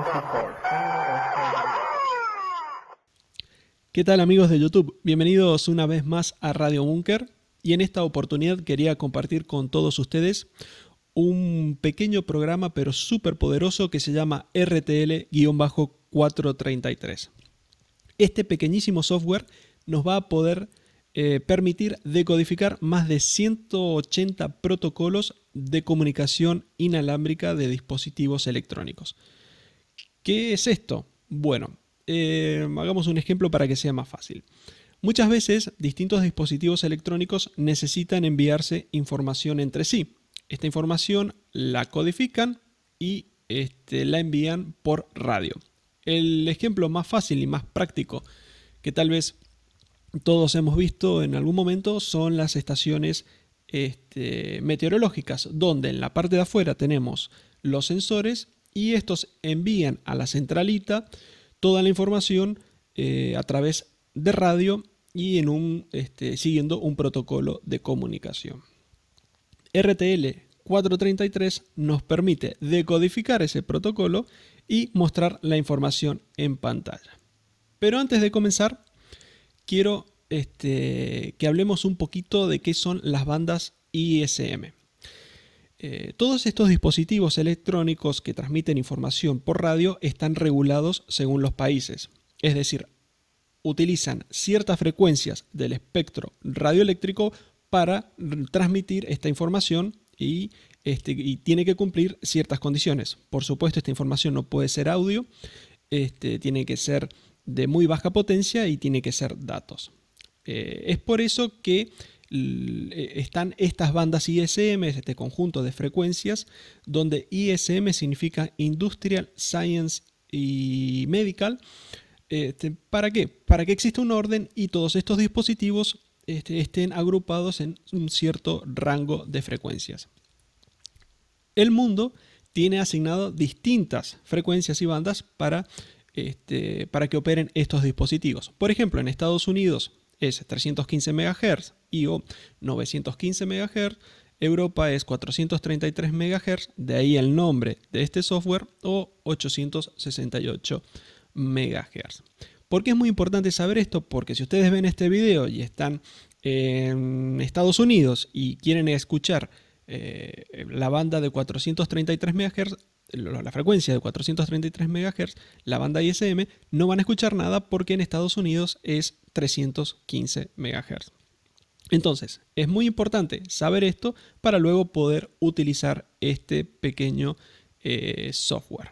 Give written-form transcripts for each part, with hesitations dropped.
support. ¿Qué tal amigos de YouTube? Bienvenidos una vez más a Radio Bunker y en esta oportunidad quería compartir con todos ustedes un pequeño programa pero súper poderoso que se llama RTL-433. Este pequeñísimo software nos va a poder permitir decodificar más de 180 protocolos de comunicación inalámbrica de dispositivos electrónicos. ¿Qué es esto? Bueno, hagamos un ejemplo para que sea más fácil. Muchas veces distintos dispositivos electrónicos necesitan enviarse información entre sí. Esta información la codifican y la envían por radio. El ejemplo más fácil y más práctico que tal vez todos hemos visto en algún momento son las estaciones meteorológicas, donde en la parte de afuera tenemos los sensores y estos envían a la centralita toda la información a través de radio y siguiendo un protocolo de comunicación. RTL 433 nos permite decodificar ese protocolo y mostrar la información en pantalla. Pero antes de comenzar, quiero que hablemos un poquito de qué son las bandas ISM. Todos estos dispositivos electrónicos que transmiten información por radio están regulados según los países, es decir, utilizan ciertas frecuencias del espectro radioeléctrico para transmitir esta información y tiene que cumplir ciertas condiciones. Por supuesto, esta información no puede ser audio, tiene que ser de muy baja potencia y tiene que ser datos. Es por eso que están estas bandas ISM, este conjunto de frecuencias, donde ISM significa Industrial, Science y Medical. ¿Para qué? Para que exista un orden y todos estos dispositivos estén agrupados en un cierto rango de frecuencias. El mundo tiene asignado distintas frecuencias y bandas para que operen estos dispositivos. Por ejemplo, en Estados Unidos es 315 MHz y o 915 MHz, Europa es 433 MHz, de ahí el nombre de este software, o 868 MHz. ¿Por qué es muy importante saber esto? Porque si ustedes ven este video y están en Estados Unidos y quieren escuchar la banda de 433 MHz, la frecuencia de 433 MHz, la banda ISM, no van a escuchar nada porque en Estados Unidos es 315 MHz. Entonces, es muy importante saber esto para luego poder utilizar este pequeño software.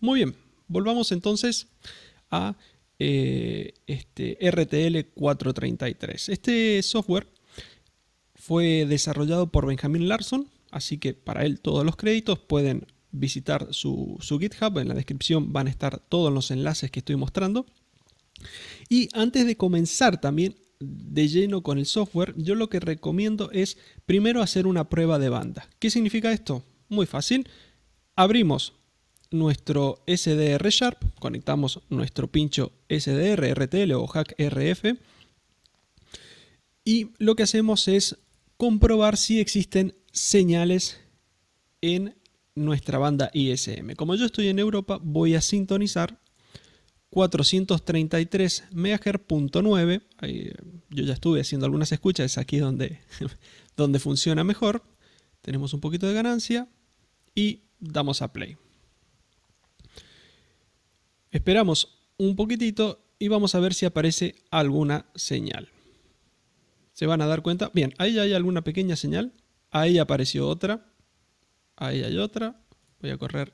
Muy bien, volvamos entonces a RTL 433. Este software fue desarrollado por Benjamin Larson, así que para él todos los créditos. Pueden visitar su GitHub, en la descripción van a estar todos los enlaces que estoy mostrando. Y antes de comenzar también de lleno con el software, yo lo que recomiendo es primero hacer una prueba de banda. ¿Qué significa esto? Muy fácil. Abrimos nuestro SDR Sharp, conectamos nuestro pincho SDR, RTL o Jack RF y lo que hacemos es comprobar si existen señales en nuestra banda ISM. Como yo estoy en Europa, voy a sintonizar 433 MHz.9. Yo ya estuve haciendo algunas escuchas, es aquí donde funciona mejor. Tenemos un poquito de ganancia y damos a play. Esperamos un poquitito y vamos a ver si aparece alguna señal. Se van a dar cuenta. Bien, ahí ya hay alguna pequeña señal. Ahí apareció otra. Ahí hay otra. Voy a correr.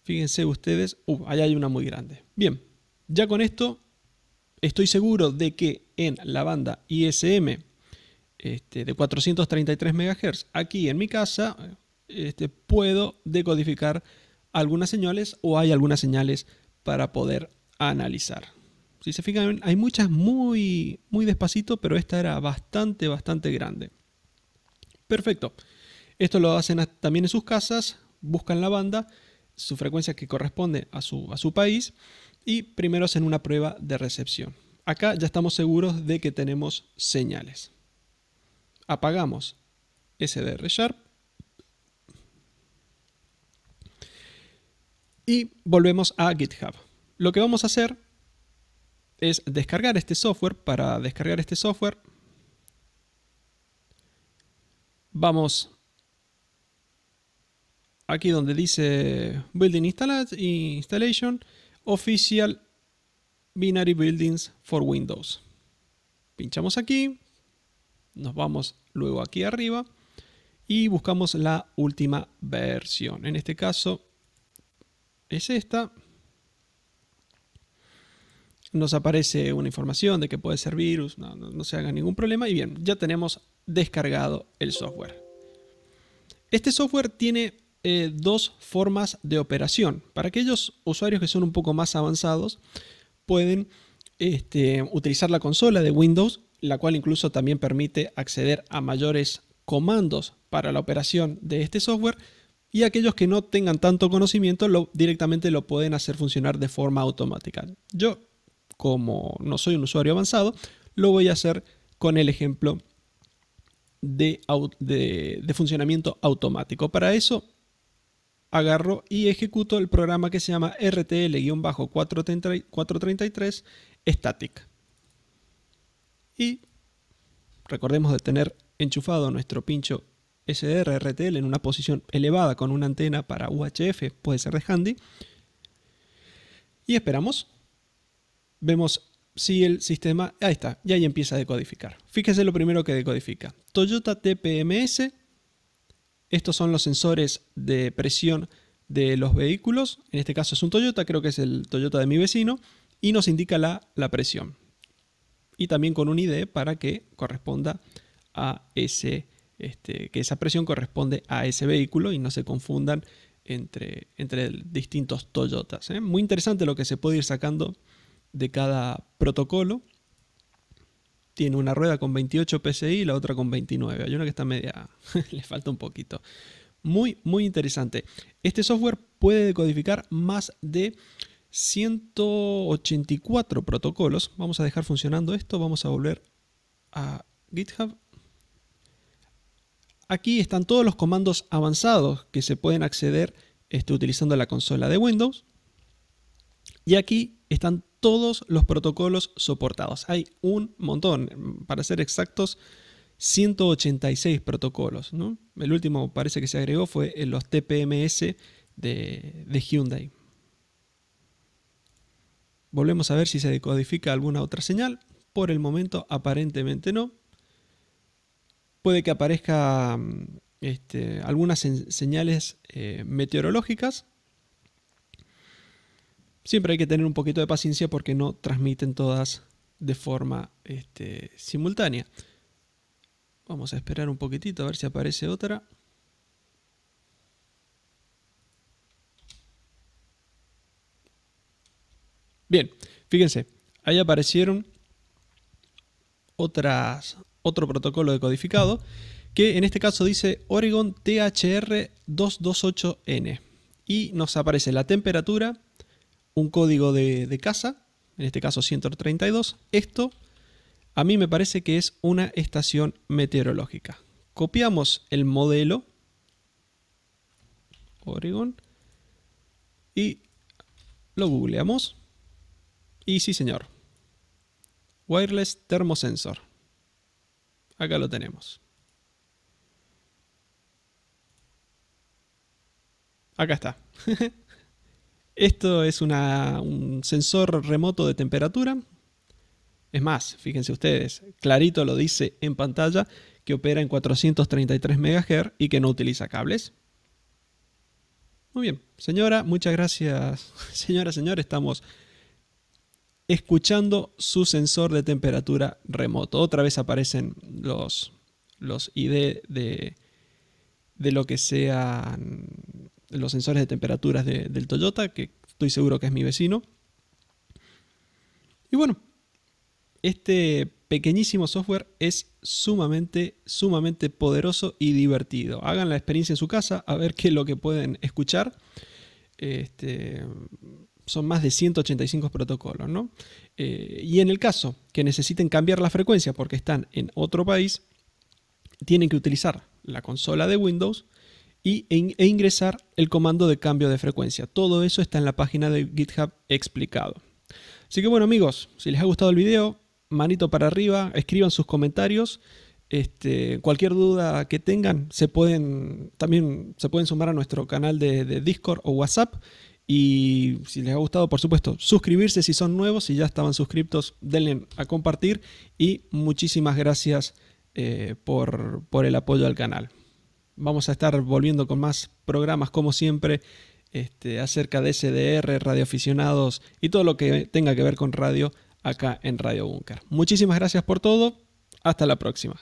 Fíjense ustedes. Ahí hay una muy grande. Bien, ya con esto estoy seguro de que en la banda ISM de 433 MHz, aquí en mi casa, puedo decodificar algunas señales o hay algunas señales para poder analizar. Si se fijan, hay muchas muy despacito, pero esta era bastante grande. Perfecto. Esto lo hacen también en sus casas, buscan la banda, su frecuencia que corresponde a su país y primero hacen una prueba de recepción. Acá ya estamos seguros de que tenemos señales. Apagamos SDR Sharp Y volvemos a GitHub. Lo que vamos a hacer es descargar este software. Para descargar este software, vamos aquí donde dice Building Installation, Official Binary Buildings for Windows. Pinchamos aquí, nos vamos luego aquí arriba y buscamos la última versión. En este caso es esta. Nos aparece una información de que puede ser virus, no se haga ningún problema. Y bien, ya tenemos descargado el software. Este software tiene dos formas de operación. Para aquellos usuarios que son un poco más avanzados, pueden utilizar la consola de Windows, la cual incluso también permite acceder a mayores comandos para la operación de este software. Y aquellos que no tengan tanto conocimiento directamente lo pueden hacer funcionar de forma automática. Yo, como no soy un usuario avanzado, lo voy a hacer con el ejemplo de funcionamiento automático. Para eso agarro y ejecuto el programa que se llama RTL-433 Static. Y recordemos de tener enchufado nuestro pincho SDR RTL en una posición elevada con una antena para UHF, puede ser de handy. Y esperamos. Vemos si el sistema... Ahí está, y ahí empieza a decodificar. Fíjese lo primero que decodifica. Toyota TPMS. Estos son los sensores de presión de los vehículos. En este caso es un Toyota, creo que es el Toyota de mi vecino. Y nos indica la presión. Y también con un ID para que corresponda a ese... que esa presión corresponde a ese vehículo y no se confundan entre distintos Toyotas. Muy interesante lo que se puede ir sacando de cada protocolo. Tiene una rueda con 28 PSI y la otra con 29. Hay una que está media, le falta un poquito. Muy, muy interesante. Este software puede decodificar más de 184 protocolos. Vamos a dejar funcionando esto. Vamos a volver a GitHub. Aquí están todos los comandos avanzados que se pueden acceder utilizando la consola de Windows. Y aquí están todos los protocolos soportados. Hay un montón, para ser exactos, 186 protocolos, ¿no? El último parece que se agregó fue en los TPMS de Hyundai. Volvemos a ver si se decodifica alguna otra señal. Por el momento aparentemente no. Puede que aparezca algunas señales meteorológicas. Siempre hay que tener un poquito de paciencia porque no transmiten todas de forma simultánea. Vamos a esperar un poquitito a ver si aparece otra. Bien, fíjense, ahí aparecieron otro protocolo decodificado que en este caso dice Oregon THR228N y nos aparece la temperatura, un código de casa, en este caso 132. Esto a mí me parece que es una estación meteorológica. Copiamos el modelo Oregon y lo googleamos. Y sí, señor. Wireless Thermosensor. Acá lo tenemos. Acá está. Esto es un sensor remoto de temperatura. Es más, fíjense ustedes, clarito lo dice en pantalla que opera en 433 MHz y que no utiliza cables. Muy bien, señora, muchas gracias. Señora, señor, estamos escuchando su sensor de temperatura remoto. Otra vez aparecen los ID de lo que sean los sensores de temperaturas del Toyota, que estoy seguro que es mi vecino. Y bueno, este pequeñísimo software es sumamente poderoso y divertido. Hagan la experiencia en su casa a ver qué es lo que pueden escuchar. Son más de 185 protocolos, ¿no? Y en el caso que necesiten cambiar la frecuencia porque están en otro país, tienen que utilizar la consola de Windows e ingresar el comando de cambio de frecuencia. Todo eso está en la página de GitHub explicado. Así que bueno amigos, si les ha gustado el video, manito para arriba, escriban sus comentarios. Cualquier duda que tengan, también se pueden sumar a nuestro canal de Discord o WhatsApp. Y si les ha gustado, por supuesto, suscribirse si son nuevos. Si ya estaban suscriptos, denle a compartir. Y muchísimas gracias por el apoyo al canal. Vamos a estar volviendo con más programas como siempre acerca de SDR, radioaficionados y todo lo que tenga que ver con radio acá en Radio Búnker. Muchísimas gracias por todo. Hasta la próxima.